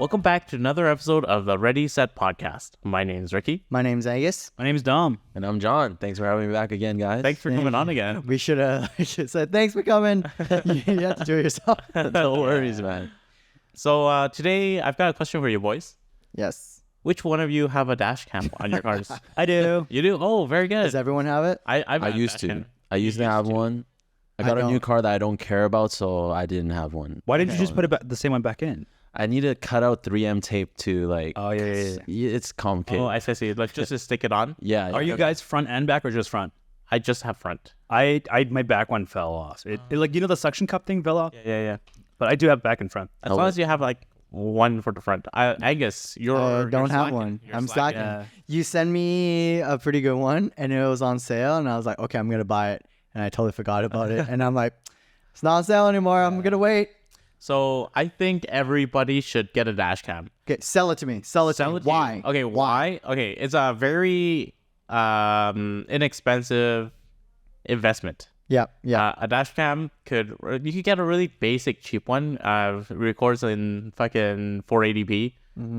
Welcome back to another episode of the Ready Set podcast. My name is Ricky. My name's Angus. My name's Dom. And I'm John. Thanks for having me back again, guys. Thanks for coming on again. We should have said thanks for coming. You have to do it yourself. No worries, man. So today I've got a question for you boys. Yes. Which one of you have a dash cam on your cars? I do. You do? Oh, very good. Does everyone have it? I used to. I used to have one. I got a new car that I don't care about, so I didn't have one. Why did you just put the same one back in? I need to cut out 3M tape to like. Oh, yeah. It's complicated. Oh, I see. Like just to stick it on? Yeah. Are you guys front and back or just front? I just have front. My back one fell off. It like, you know, the suction cup thing fell off? Yeah. But I do have back and front. As long as you have like one for the front. I guess you're don't have slacking. one. You're I'm slacking. slacking. You send me a pretty good one, and it was on sale, and I was like, okay, I'm gonna buy it, and I totally forgot about it, and I'm like, it's not on sale anymore. I'm gonna wait. So I think everybody should get a dash cam. Okay, sell it to me. Sell it to me. Why? Okay, why? Okay, it's a very inexpensive investment. Yeah. A dash cam you could get a really basic cheap one. Records in fucking 480p,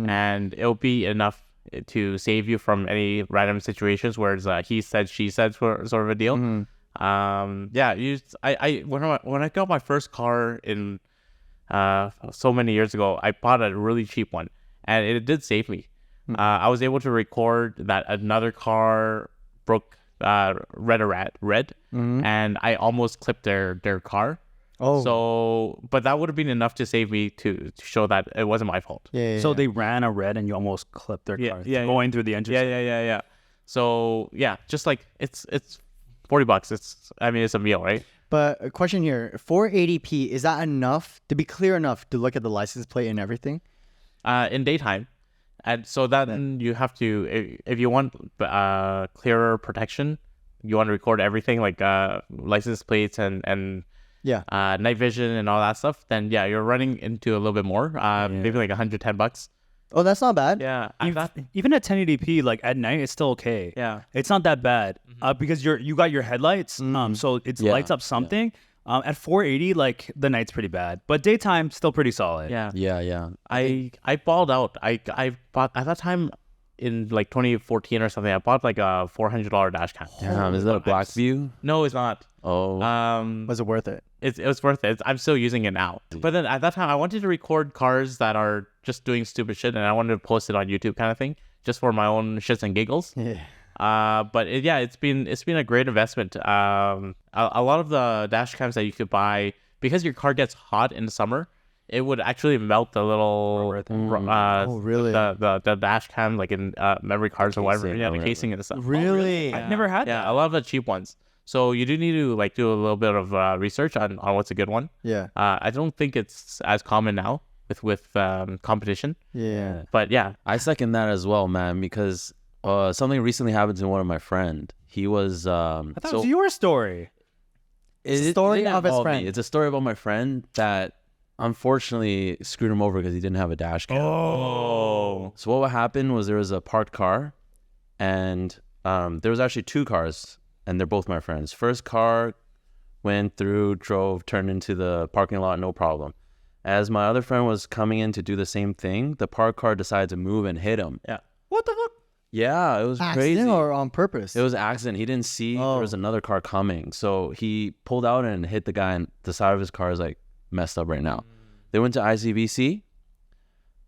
and it'll be enough to save you from any random situations where it's he said she said sort of a deal. When I got my first car in so many years ago, I bought a really cheap one, and it did save me. I was able to record that another car broke red, and I almost clipped their car. Oh. So, but that would have been enough to save me to show that it wasn't my fault. Yeah. So they ran a red and you almost clipped their car. Going through the engine. Yeah. So yeah, just like it's $40. It's a meal, right? But a question here: 480p, is that enough to be clear enough to look at the license plate and everything? In daytime. And so then you have to, if you want clearer protection, you want to record everything like license plates and night vision and all that stuff, then yeah, you're running into a little bit more, maybe like $110. Oh, that's not bad. Yeah. Even at 1080p, like at night, it's still okay. Yeah. It's not that bad because you got your headlights, so it lights up something. At 480, like the night's pretty bad, but daytime still pretty solid. Yeah. I balled out. I bought at that time in like 2014 or something. I bought like a $400 dash cam. Damn, is that a black view? No, it's not. Oh. Was it worth it? It was worth it. I'm still using it now. But then at that time, I wanted to record cars that are just doing stupid shit, and I wanted to post it on YouTube, kind of thing, just for my own shits and giggles. Yeah. But it's been a great investment. A lot of the dash cams that you could buy, because your car gets hot in the summer, it would actually melt the little really? the dash cam, like in memory cards or whatever, the casing and stuff. Really? I've never had that. Yeah, a lot of the cheap ones. So you do need to like do a little bit of research on what's a good one. Yeah. I don't think it's as common now with competition. Yeah. But yeah, I second that as well, man, because something recently happened to one of my friend. He was I thought it was your story. It's a story of his involve friend. me. It's a story about my friend that unfortunately screwed him over because he didn't have a dash cam. Oh. So what happened was there was a parked car, and there was actually two cars, and they're both my friends. First car went through, drove, turned into the parking lot, no problem. As my other friend was coming in to do the same thing, the parked car decided to move and hit him. Yeah. What the fuck? Yeah, it was Accident crazy. or on purpose? It was an accident. He didn't see there was another car coming. So he pulled out and hit the guy, and the side of his car is like messed up right now. They went to ICBC,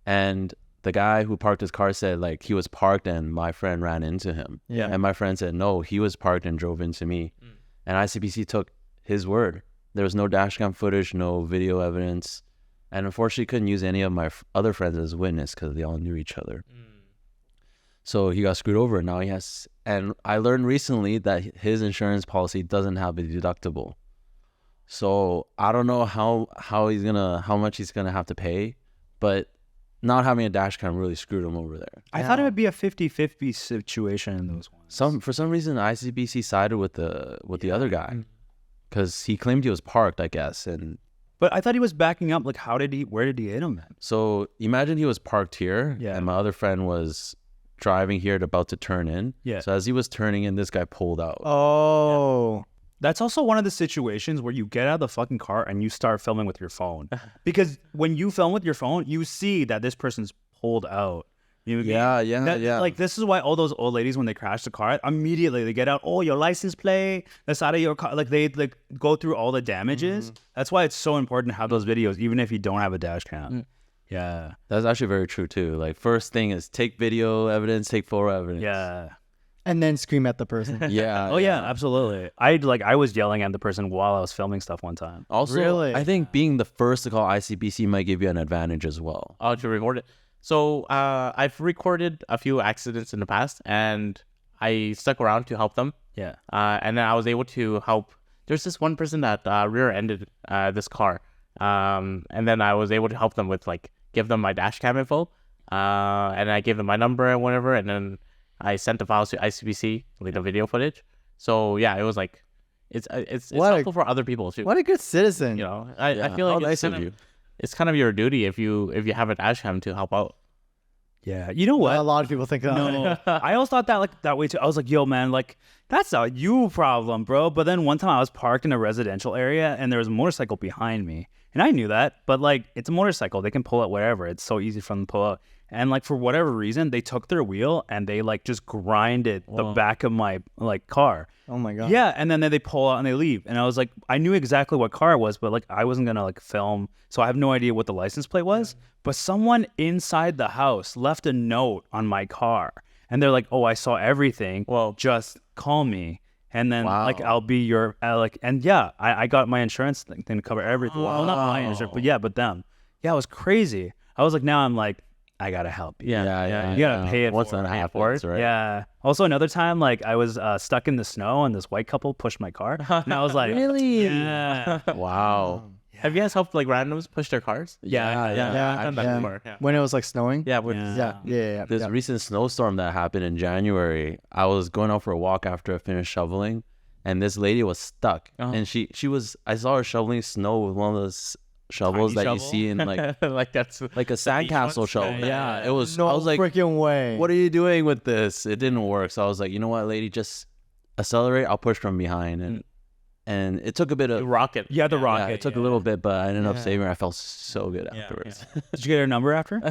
and the guy who parked his car said like he was parked and my friend ran into him. Yeah. And my friend said, no, he was parked and drove into me. And ICBC took his word. There was no dashcam footage, no video evidence. And unfortunately couldn't use any of my other friends as witness because they all knew each other. So he got screwed over, and now he has. And I learned recently that his insurance policy doesn't have a deductible. So I don't know how much he's gonna have to pay, but not having a dash cam really screwed him over there. I thought it would be a 50-50 situation in those ones. For some reason, ICBC sided with the other guy because he claimed he was parked, I guess. But I thought he was backing up. Like, where did he hit him at? So imagine he was parked here, Yeah. and my other friend was driving here about to turn in. Yeah. So as he was turning in, this guy pulled out. Oh. That's also one of the situations where you get out of the fucking car and you start filming with your phone. Because when you film with your phone, you see that this person's pulled out. You know what I mean? Yeah. Like, this is why all those old ladies, when they crash the car, immediately they get out, oh, your license plate, the side of your car. Like, they like go through all the damages. That's why it's so important to have those videos, even if you don't have a dash cam. Yeah. That's actually very true too. Like, first thing is take video evidence, take photo evidence. Yeah. And then scream at the person. Yeah. Oh, yeah, absolutely. I was yelling at the person while I was filming stuff one time. Also, Really? I think being the first to call ICBC might give you an advantage as well. To record it. So I've recorded a few accidents in the past, and I stuck around to help them. Yeah. And then I was able to help. There's this one person that rear-ended this car, and then I was able to help them with like give them my dash cam info, and I gave them my number and whatever, and then I sent the files to ICBC, like the video footage. So yeah, it was like it's helpful for other people too. What a good citizen. You know, I feel like nice of you. it's kind of your duty if you have a dash cam to help out. Yeah. You know what? A lot of people think that. No, I always thought that like that way too. I was like, yo, man, like that's a you problem, bro. But then one time I was parked in a residential area and there was a motorcycle behind me. And I knew that, but like it's a motorcycle. They can pull it wherever. It's so easy for them to pull out. And like for whatever reason, they took their wheel and they like just grinded the back of my like car. Oh my god. Yeah, and then they pull out and they leave. And I was like, I knew exactly what car it was, but like I wasn't gonna like film, so I have no idea what the license plate was. But someone inside the house left a note on my car, and they're like, "Oh, I saw everything. Well, just call me, and then like I'll be your like." And yeah, I got my insurance thing to cover everything. Well, not my insurance, but them. Yeah, it was crazy. I was like, now I'm like, I gotta help you. Yeah. You gotta pay it. Once for that it, pay it happens, for it. right? Yeah. Also, another time, like I was stuck in the snow, and this white couple pushed my car, and I was like, Really? Yeah. Wow. Have you guys helped like randoms push their cars? Yeah. I've done that yeah. before. Yeah. When it was like snowing. Yeah, Yeah. This recent snowstorm that happened in January, I was going out for a walk after I finished shoveling, and this lady was stuck. And she was, I saw her shoveling snow with one of those shovels Tiny that shovel? you see in like like that's like a sandcastle ones? shovel. Yeah. It was. No I was like, freaking way. what are you doing with this? It didn't work. So I was like, you know what, lady, just accelerate. I'll push from behind. And it took a bit of rocket. Yeah, the rocket. Yeah, it took a little bit, but I ended up saving her. I felt so good afterwards. Did you get her number after?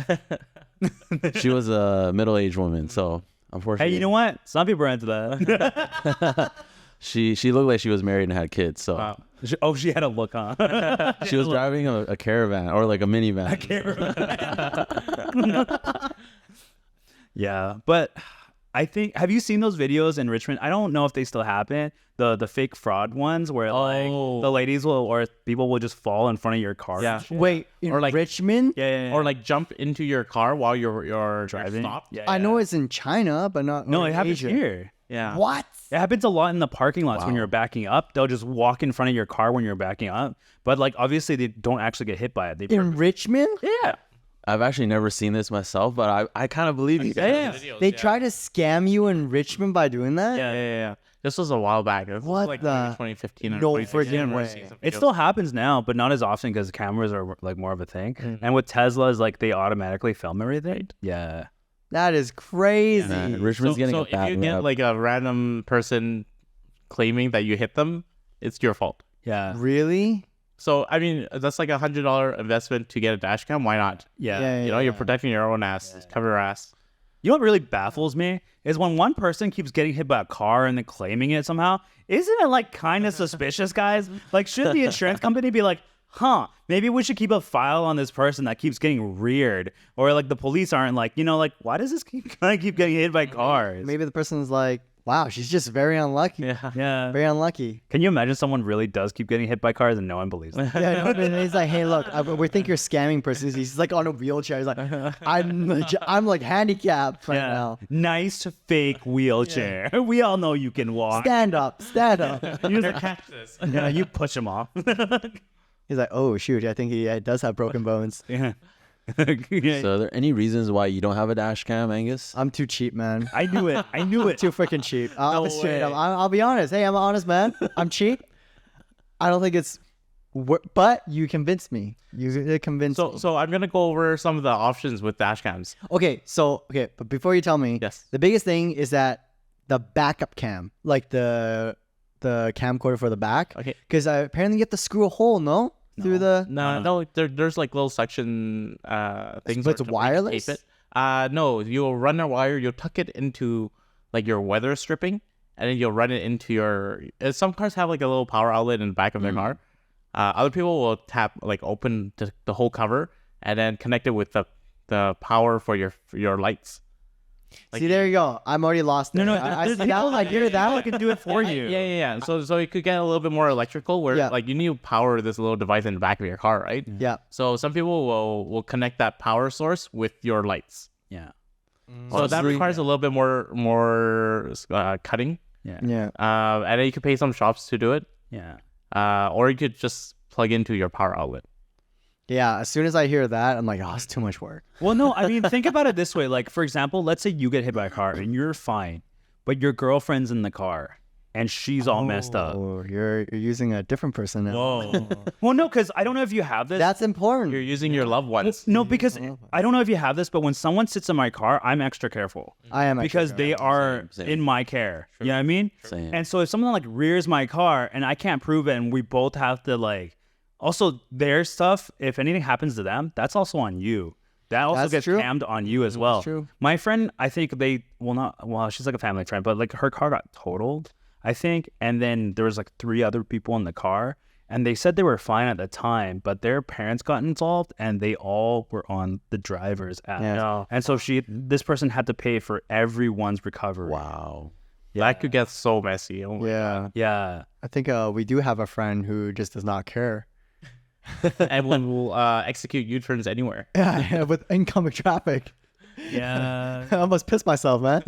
She was a middle-aged woman, so unfortunately, Hey, you know what? Some people are into that. she looked like she was married and had kids. So Wow. She had a look on. she was driving a caravan or like a minivan. Yeah, but I think, have you seen those videos in Richmond? I don't know if they still happen. The fake fraud ones where like the ladies will or people will just fall in front of your car. Yeah. Wait, in Or like- Richmond? Yeah. Or like jump into your car while you're driving. stopped. Yeah, I know it's in China, but not. No, or it in happens Asia. here. Yeah. What? It happens a lot in the parking lots when you're backing up. They'll just walk in front of your car when you're backing up. But like obviously they don't actually get hit by it. They In Richmond? yeah. I've actually never seen this myself, but I kind of believe you guys. They try to scam you in Richmond by doing that? Yeah. This was a while back. This was What like the- 2015 or No 2016. friggin' I way. seen some It videos. still happens now, but not as often because cameras are like more of a thing. And with Teslas, like they automatically film everything. Yeah. That is crazy. Man, Richmond's getting so a bad if you get rap. like a random person claiming that you hit them, it's your fault. Yeah. Really? So I mean, that's like $100 investment to get a dash cam. Why not? Yeah. You know, you're protecting your own ass. Cover your ass. You know what really baffles me is when one person keeps getting hit by a car and then claiming it somehow. Isn't it like kind of suspicious, guys? Like, should the insurance company be like, maybe we should keep a file on this person that keeps getting reared? Or like the police aren't like, like, why does this guy keep getting hit by cars? Maybe the person's like, wow, she's just very unlucky. Yeah. Very unlucky. Can you imagine someone really does keep getting hit by cars and no one believes it? Yeah, no, and he's like, hey, look, we think you're scamming person. He's like on a wheelchair. He's like, I'm like handicapped right now. Nice fake wheelchair. We all know you can walk. Stand up. Catch this. Yeah, you push him off. He's like, oh, shoot, I think he does have broken bones. Yeah. So are there any reasons why you don't have a dash cam, Angus? I'm too cheap, man. I knew it. Too freaking cheap. Straight up. way. I'll be honest. Hey, I'm an honest man. I'm cheap. I don't think it's... But you convinced me. You convinced me. So I'm gonna go over some of the options with dash cams. Okay, but before you tell me, Yes. the biggest thing is that the backup cam, like the the camcorder for the back. Okay. Because apparently you have to screw a hole, no? Through the. No, there's like little suction things. But it's where you wireless? tape it. No, you'll run a wire. You'll tuck it into like your weather stripping, and then you'll run it into your. Some cars have like a little power outlet in the back of their car. Other people will open the whole cover and then connect it with the power for your lights. Like, See, there you go. I'm already lost. No, there. no, I there's see that. people I hear that. I can do it for you. Yeah. So it could get a little bit more electrical, where Yeah. like you need to power this little device in the back of your car, right? Yeah. So some people will connect that power source with your lights. Yeah. So that requires a little bit more cutting. Yeah. Yeah. And then you could pay some shops to do it. Yeah. Or you could just plug into your power outlet. Yeah. As soon as I hear that, I'm like, oh, it's too much work. Well, no, I mean, think about it this way. Like, for example, let's say you get hit by a car and you're fine, but your girlfriend's in the car and she's all messed up. Oh, you're using a different person now. Whoa. Well, no, because I don't know if you have this. That's important. You're using your loved ones. No, because I don't know if you have this, but when someone sits in my car, I'm extra careful. I am Because they are Same. in my care. You know what I mean? Same. And so if someone like rears my car and I can't prove it and we both have to like, also their stuff, if anything happens to them, that's also on you. That also That's gets true. cammed on you as well. true. My friend, I think she's like a family friend, but like her car got totaled, I think. And then there was like 3 other people in the car and they said they were fine at the time, but their parents got involved and they all were on the driver's app. Yeah. No. And so this person had to pay for everyone's recovery. Wow. That could get so messy. Oh my Yeah. Yeah. I think we do have a friend who just does not care. Everyone will execute U-turns anywhere. Yeah, with incoming traffic. Yeah. I almost pissed myself, man.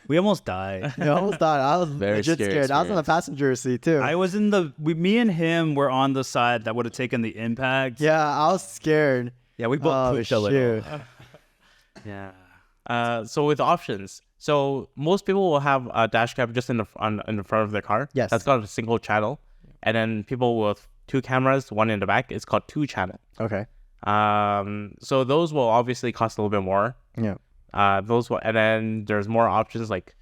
We almost died. I almost died. I was Very legit scary scared. I was in the passenger seat too. I was me and him were on the side that would have taken the impact. Yeah, I was scared. Yeah, we both Oh, pooped a little. shoot. Yeah. So with options, so most people will have a dash cam just in the front of their car. Yes. That's got a single channel, and then people with 2 cameras, one in the back. It's called 2 channel. Okay. So those will obviously cost a little bit more. Yeah. And then there's more options like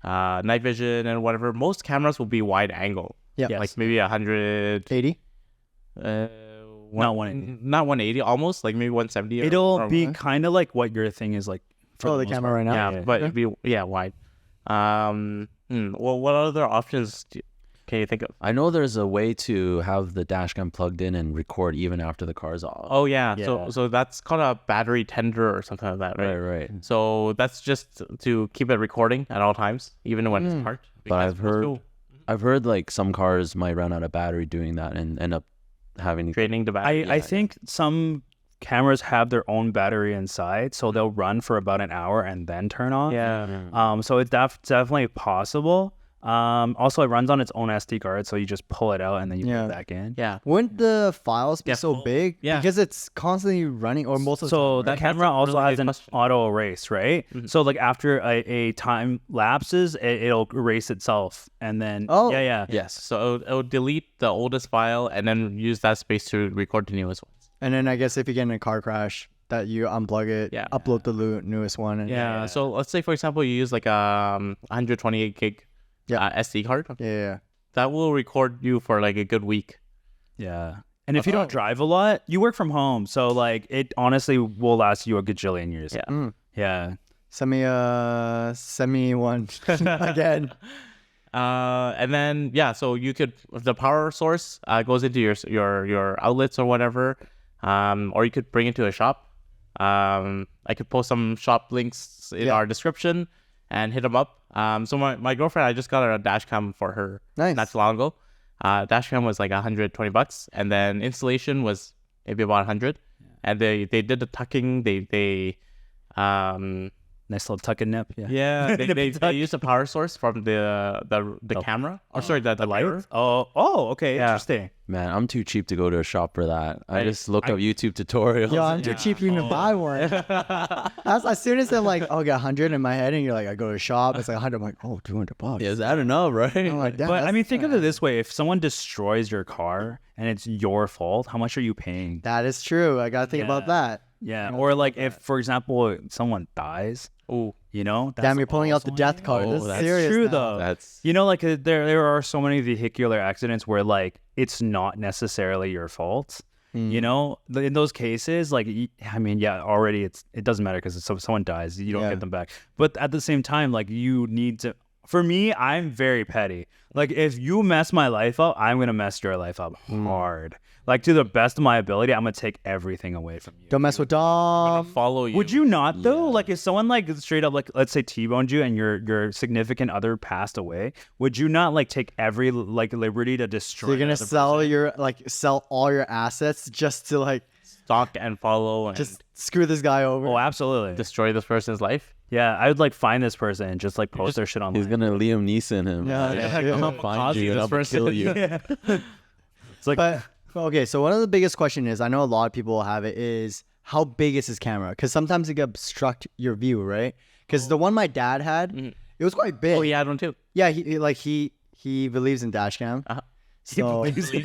night vision and whatever. Most cameras will be wide angle. Yeah. Yes. Like maybe 100. 80. Not 180. Not 180, almost like maybe 170. It'll or- be kind of like what your thing is like. for Oh, the most camera part. right now. Yeah, but it'd be wide. Well, what other options can you think of? I know there's a way to have the dash cam plugged in and record even after the car's off. Oh yeah, Yeah. so that's called a battery tender or something like that, right? right. So that's just to keep it recording at all times, even when it's parked. But because I've most heard, people I've heard like some cars might run out of battery doing that and end up having. draining the battery. I think some cameras have their own battery inside, so they'll run for about an hour and then turn off. Yeah. So it's definitely possible. Also, it runs on its own SD card, so you just pull it out and then you put Yeah. it back in. Yeah. Wouldn't the files be Yeah, so full- big? yeah. Because it's constantly running, or most of the So time, that right? camera That's a also really has good an question. auto erase, right? So like after a time lapses, it'll erase itself, and then Oh. yeah. Yes. So it'll delete the oldest file and then use that space to record the newest ones. And then I guess if you get in a car crash, that you unplug it, Yeah. upload the newest one. And Yeah. So let's say, for example, you use like a 128 gig SD card. Yeah. That will record you for like a good week. Yeah. And if you don't drive a lot, you work from home, so like it honestly will last you a gajillion years. Yeah. Yeah. Send me one again. And then so you could, if the power source goes into your outlets or whatever, or you could bring it to a shop. I could post some shop links in our description and hit them up. So my girlfriend, I just got a dash cam for her Nice. not too long ago. Dash cam was like $120, and then installation was maybe about 100. And they did the tucking. They Nice little tuck and nip. Yeah. they used a power source from the camera, or sorry, the light. Oh, okay. Yeah. Interesting. Man, I'm too cheap to go to a shop for that. I just look up YouTube tutorials. Yo, I'm too cheap to even buy one. That's as soon as I'm like, oh, I got 100 in my head, and you're like, I go to a shop, it's like 100. I'm like, oh, $200. Yeah, is that enough, right? I'm like, But I mean, think of it this way: if someone destroys your car and it's your fault, how much are you paying? that is true. I gotta think about that. Yeah, or like if, for example, someone dies, Oh, you know, that's Damn, you're pulling out the also death card. Oh, This is that's serious true now. though. That's You know, like there are so many vehicular accidents where like it's not necessarily your fault. You know, in those cases, like I mean, yeah, already it doesn't matter because if someone dies, you don't Yeah. get them back. But at the same time, like you need to. For me, I'm very petty. Like if you mess my life up, I'm gonna mess your life up hard. Like to the best of my ability, I'm gonna take everything away from you. Don't mess with I'll Dom. follow you. Would you not though? Like if someone like straight up like let's say T-boned you and your significant other passed away, would you not like take every like liberty to destroy? So you're gonna the other sell person? sell all your assets just to like stalk and follow and just screw this guy over? Oh, absolutely. destroy this person's life? Yeah, I would like find this person and just like post their shit online. he's gonna Liam Neeson him. Yeah, Like, yeah, I'm yeah. gonna find you and this I'm gonna person. kill you. It's like But okay, so one of the biggest question is, I know a lot of people have it, is how big is his camera? Because sometimes it can obstruct your view, right? Because the one my dad had, it was quite big. Oh yeah, I don't too. Yeah, he believes in Dashcam. Uh-huh. So he believes in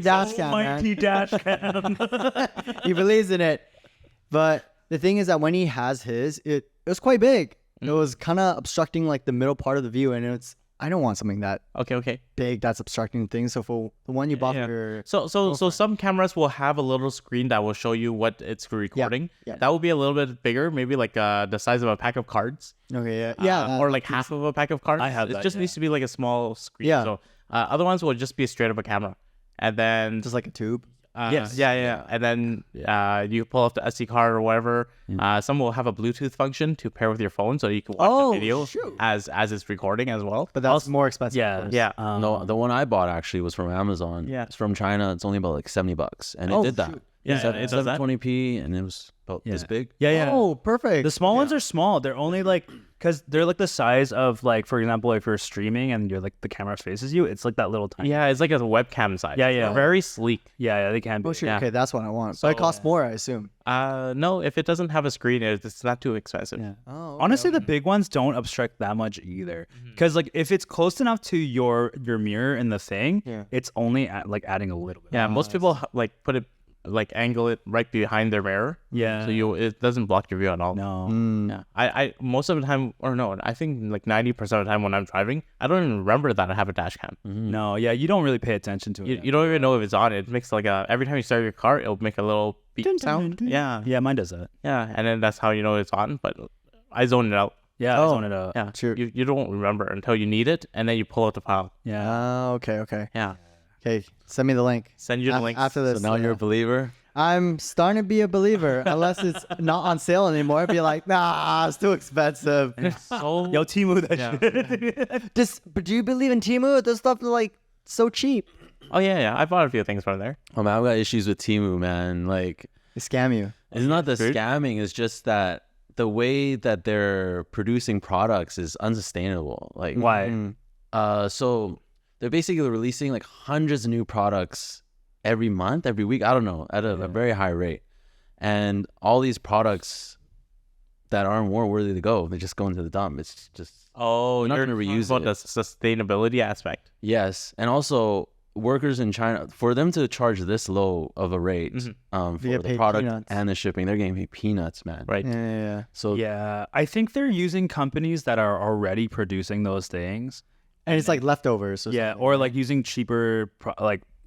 Dashcam, man. mighty dash cam. He believes in it. But the thing is that when he has his, it was quite big. It was kind of obstructing like the middle part of the view, and I don't want something that Okay. big that's obstructing things. So for the one you bought Yeah. for your, So some cameras will have a little screen that will show you what it's recording. yeah. That will be a little bit bigger, maybe like the size of a pack of cards. okay, yeah, Or like half of a pack of cards. I have It that, just yeah. needs to be like a small screen. Yeah. So other ones will just be straight up a camera, and then just like a tube. Yes. yeah. And then you pull up the SD card or whatever. Some will have a Bluetooth function to pair with your phone, so you can watch Oh, the video shoot. as it's recording as well. But that's more expensive. Yeah. of course. Yeah. No, the one I bought actually was from Amazon. Yeah. It's from China. It's only about like $70, and it Oh, did that. shoot. Yeah, it does that. 720p, and it was about this big. Yeah. Oh, perfect. The small ones are small. They're only like because they're like the size of like, for example, if you're streaming and you're like the camera faces you, it's like that little tiny. Yeah, it's like a webcam size. Yeah. Very sleek. Yeah, they can be. Oh, shoot. Yeah. Okay, that's what I want. But it costs more, I assume. No, if it doesn't have a screen, it's not too expensive. Yeah. Oh, Honestly, the big ones don't obstruct that much either. Because like if it's close enough to your mirror in the thing, it's only like adding a little bit. Yeah, most people like put it like angle it right behind their mirror. Yeah. So it doesn't block your view at all. No. Yeah. I most of the time, or no, I think like 90% of the time when I'm driving, I don't even remember that I have a dash cam. No. Yeah. You don't really pay attention to it. You don't even know if it's on. It makes like every time you start your car, it'll make a little beep Dun, dun, sound. dun, dun. Yeah. Yeah. Mine does that. Yeah. And then that's how you know it's on. But I zone it out. Yeah. I zone it out. Yeah. Sure. You don't remember until you need it, and then you pull out the file. Yeah. Okay. Yeah. Okay, send me the link. Send you the link. After this. So now you're a believer. I'm starting to be a believer, unless it's not on sale anymore. I'd be like, nah, it's too expensive. So Yo, Timu, that shit. But do you believe in Temu? This stuff is like so cheap. Oh yeah. I bought a few things from there. Oh man, I've got issues with Temu, man. Like, They scam you. it's not the Food? scamming. It's just that the way that they're producing products is unsustainable. Like, Why? so they're basically releasing like hundreds of new products every month, every week. I don't know, at a very high rate, and all these products that aren't more worthy to go, they just go into the dump. It's just Oh, not you're gonna talking reuse about it. the sustainability aspect. yes, and also workers in China, for them to charge this low of a rate for get the paid product peanuts. and the shipping, they're getting paid peanuts, man. Right. Yeah. So Yeah. I think they're using companies that are already producing those things. And it's like leftovers. Or Yeah. something. Or like using cheaper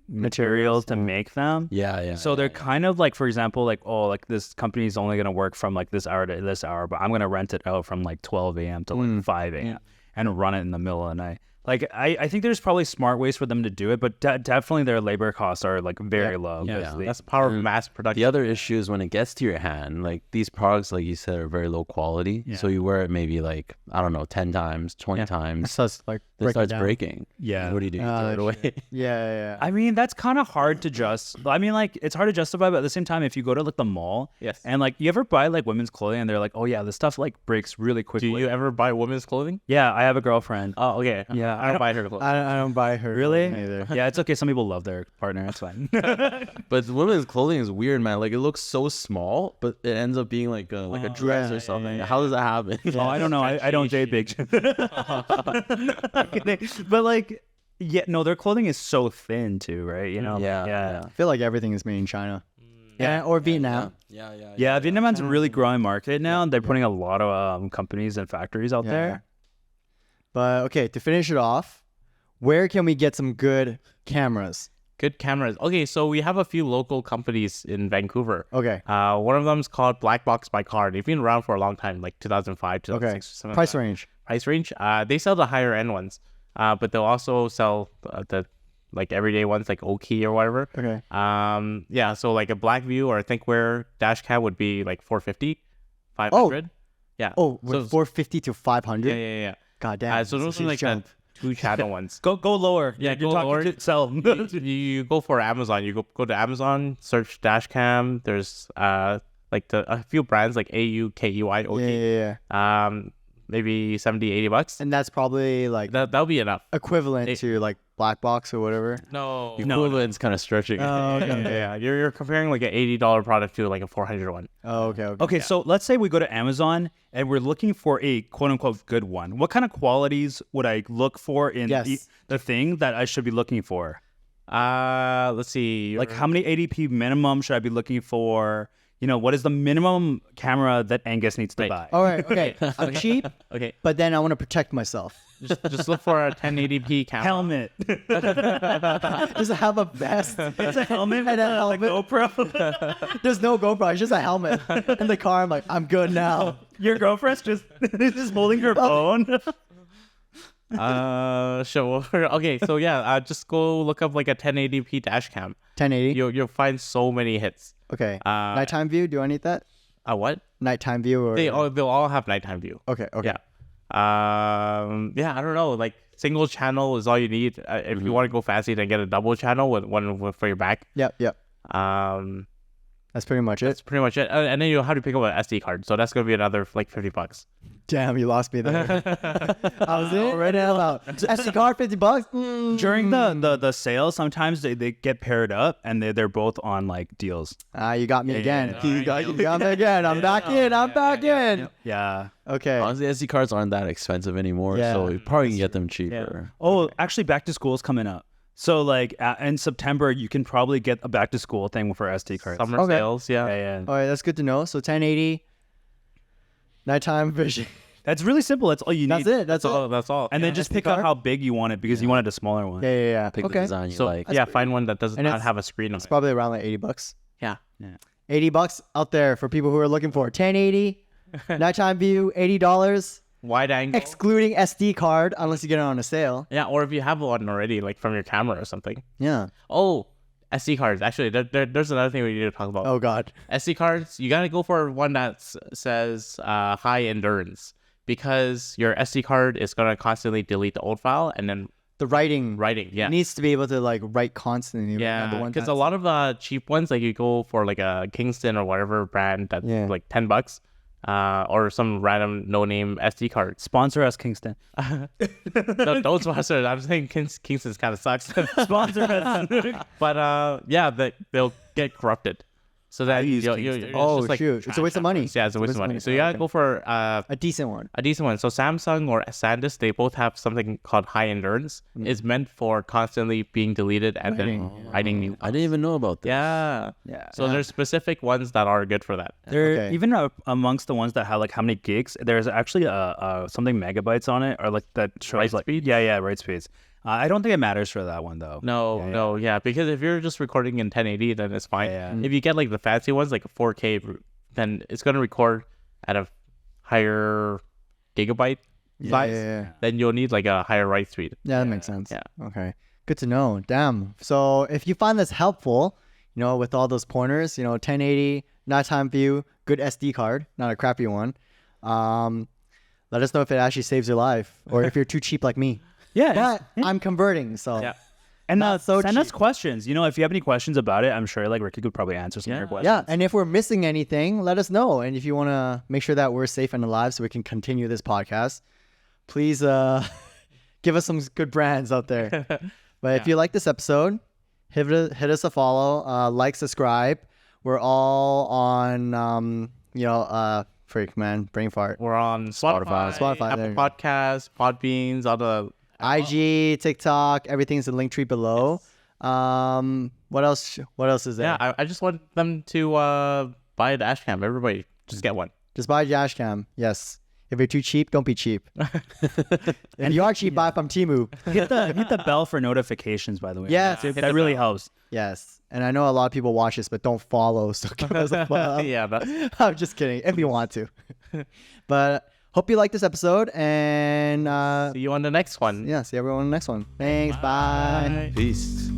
materials to make them. yeah. So they're kind of like, for example, like, oh, like this company is only going to work from like this hour to this hour, but I'm going to rent it out from like 12 a.m. to like 5 a.m. and run it in the middle of the night. Like, I think there's probably smart ways for them to do it, but definitely their labor costs are like very low. 'cause Yeah. they- That's the power of mass production. The other issue is when it gets to your hand, like these products, like you said, are very low quality. So you wear it maybe like, I don't know, 10 times, 20 times. So it's like It break it starts down. breaking. Yeah. What do you do? You throw it away. Yeah. I mean, that's kind of hard to I mean, like, it's hard to justify, but at the same time, if you go to like the mall, Yes. and like, you ever buy like women's clothing and they're like, oh yeah, this stuff like breaks really quickly. Do you ever buy women's clothing? Yeah, I have a girlfriend. Oh, okay. Yeah, I don't buy her clothes. I don't buy her. Really? Either. Yeah, it's okay. Some people love their partner. It's fine. But women's clothing is weird, man. Like it looks so small, but it ends up being like a dress or something. How does that happen? Oh, I don't know. I don't date big. But like, yeah, no, their clothing is so thin too, right? You know? Yeah. I feel like everything is made in China. or Vietnam. Yeah, Vietnam's a really growing market now. They're putting a lot of companies and factories out there. But okay, to finish it off, where can we get some good cameras? Good cameras. Okay, so we have a few local companies in Vancouver. Okay. One of them is called Black Box by Car. They've been around for a long time, like 2005, 2006, Okay. or something. Price range. Price range. They sell the higher end ones, but they'll also sell the like everyday ones, like Oki or whatever. Okay. Yeah. So like a Blackview or a Thinkware dash cam would be like 450, 500. Yeah. Oh, so, with 450 to 500. yeah. God damn. So that's those a are huge like jump. the 2-channel ones. Go lower. Yeah, You're go talking lower. to sell. You go for Amazon. You go to Amazon, search Dashcam. There's like a few brands like AUKEY, OK. Yeah. Maybe $70-$80. And that's probably like That'll be enough. equivalent to like Black Box or whatever. No. Equivalent's kind of stretching. Oh, okay. Yeah. You're comparing like an $80 product to like a $400 one. Oh, okay. Okay, so let's say we go to Amazon and we're looking for a quote unquote good one. What kind of qualities would I look for in the thing that I should be looking for? Let's see. Like how many ADP minimum should I be looking for? You know, what is the minimum camera that Angus needs to buy? All right. Okay. I'm cheap, Okay. but then I want to protect myself. Just look for a 1080p camera. Helmet. Does it have a vest? It's a helmet And a like helmet. GoPro. There's no GoPro. It's just a helmet. In the car, I'm like, I'm good now. Your girlfriend's just holding her phone. Sure. Okay, so yeah, just go look up like a 1080p dash cam. 1080. You'll find so many hits. Okay. Nighttime view. Do I need that? What? Nighttime view or They'll all have nighttime view. Okay. Okay. Yeah. Yeah, I don't know. Like single channel is all you need. If you want to go fancy, then get a double channel with one for your back. Yep. Yep. That's pretty much it. That's pretty much it. And then you have to pick up an SD card. So that's gonna be another like $50. Damn, you lost me there. I was already about SD card, $50. During the sale, sometimes they get paired up and they're both on like deals. You got me again. yeah. You got me again. I'm back in. I'm back in. Yeah. Okay. Honestly, SD cards aren't that expensive anymore, Yeah. so you probably can get them cheaper. Oh, actually, back to school is coming up. So like in September, you can probably get a back to school thing for SD cards. Summer Okay. sales, yeah. Yeah. All right, that's good to know. So 1080, nighttime vision. That's really simple. That's all you need. That's it. That's Oh, it. that's all. And then just SD pick out card? how big you want it because you wanted a smaller one. Yeah. Pick the Okay. design you So like. yeah, find one that does And not it's- have a screen on It's it. probably around like $80. Yeah. $80 out there for people who are looking for 1080, nighttime view, $80, Wide angle. excluding SD card, unless you get it on a sale. Yeah, or if you have one already, like from your camera or something. Yeah. Oh, SD cards. Actually, there's another thing we need to talk about. Oh God. SD cards, you gotta go for one that says high endurance, because your SD card is gonna constantly delete the old file and then The writing Yeah. needs to be able to like write constantly. Yeah, The one because a that's- lot of cheap ones, like you go for like a Kingston or whatever brand that's Yeah. like $10, or some random no-name SD card. Sponsor us, Kingston. No, don't sponsor it. I'm saying Kingston's kind of sucks. Sponsor us. But yeah, they'll get corrupted. So that use you're Kingston. Oh, just like shoot. It's a waste of money. Yeah, it's a waste of money. So you gotta go for a decent one. a decent one. So Samsung or SanDisk, they both have something called high endurance. It's meant for constantly being deleted and then writing new. I didn't even know about that. Yeah. Yeah. So there's specific ones that are good for that. There, Okay. even amongst the ones that have like how many gigs, there's actually something megabytes on it, or like that shows Write like speed? Yeah, write speeds. I don't think it matters for that one though. No, because if you're just recording in 1080, then it's fine. Yeah. If you get like the fancy ones, like a 4K, then it's gonna record at a higher gigabyte size. Yeah. Then you'll need like a higher write speed. Yeah, that makes sense. Yeah. Okay. Good to know. Damn. So if you find this helpful, with all those pointers, 1080, nighttime view, good SD card, not a crappy one. Let us know if it actually saves your life or if you're too cheap like me. Yeah. But I'm converting, so Yeah. And Not so send us cheap. questions. If you have any questions about it, I'm sure like Ricky could probably answer some of your questions. yeah. And if we're missing anything, let us know. And if you want to make sure that we're safe and alive so we can continue this podcast, please give us some good brands out there. But if you like this episode, hit us a follow, like, subscribe. We're all on, freak, man, brain fart. We're on Spotify, Spotify, Apple there you go. Podcasts, Podbeans, all the IG, TikTok, everything's in the link tree below. What else? What else is there? Yeah, I just want them to buy a dash cam. Everybody, just get one. Just buy a dash cam. Yes. If you're too cheap, don't be cheap. If you are cheap, buy from Temu. Hit the bell for notifications, by the way. Yes. That really helps. Yes. And I know a lot of people watch this, but don't follow. So give us a follow. Yeah, that's... I'm just kidding. If you want to. But hope you like this episode. And see you on the next one. yeah, see everyone on the next one. Thanks. Bye. Peace.